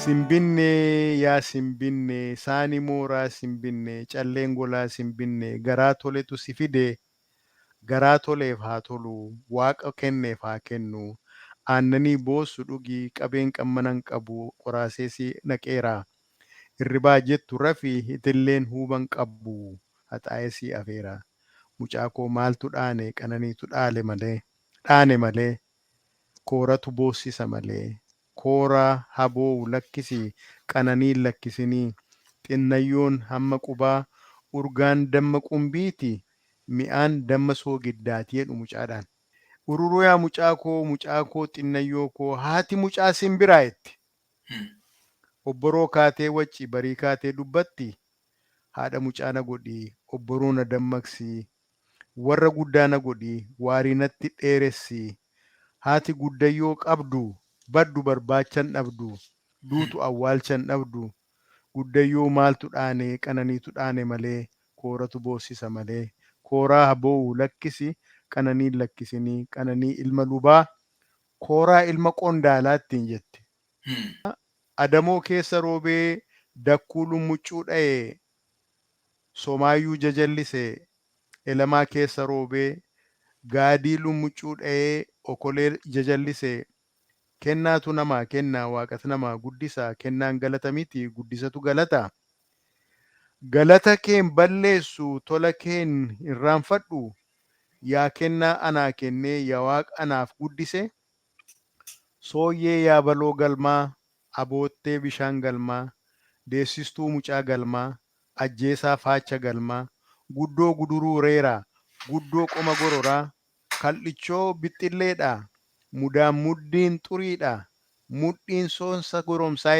Simbinne yaa simbinne saani mooraa simbinne calleen golaa simbinne garaa toletu si fide garaa toleef haa tolu waaqa kenneef haa kennu aannanii boossu dhugii qabeen qammanan qabu qoraasee si naqeera hirribaa jettu rafii itilleen huuban qabbu haxaa'ee si afeera mucaa koo maaltu dhaane qananiitu dhaane malee kooratu boossisa malee kooraa haboo'u lakkisi qananiin lakkisinii xinnayyoon hamma qubaa urgaan damma qumbiiti mi'aan damma soogiddaati jedhu mucaadhaan. Ururuu yaa mucaa koo xinnayyoo koo haati mucaa simbiraa itti. Obboroo kaatee wacci barii kaatee dubbatti haadha mucaa na godhii obboroo na dammaqsii warra guddaa na godhii waarii natti dheeressii haati guddayyoo qabdu baddu barbaachan dhabdu duutu awwaalchan dhabdu guddayyoo maaltu dhaane qananiitu dhaane malee kooratu boossisa malee kooraa haboo'u lakkisi qananiin lakkisinii qananii ilma lubaa kooraa ilma qondaalaattiin jette. Adamoo keessa roobee dakkuu lummuccuu dha'e somaayyuu jajallise elamaa keessa roobee gaadii lummuccuu dha'ee okolee jajallise kennaatu namaa kennaa waaqatu namaa guddisaa kennaan galata miti guddisatu galata. Galata keen balleessu tola keen irraanfadhu yaa kennaa anaa kennee yaa waaqa anaaf guddise sooyyee yaa baloo galmaa aboottee bishaan galmaa deessistuu mucaa galmaa ajjeesaa faacha galmaa guddoo guduruu reeraa guddoo qoma gororaa kal'ichoo bixxilleedha mudaan muddiin xuriidha mudhiin soonsa goromsaa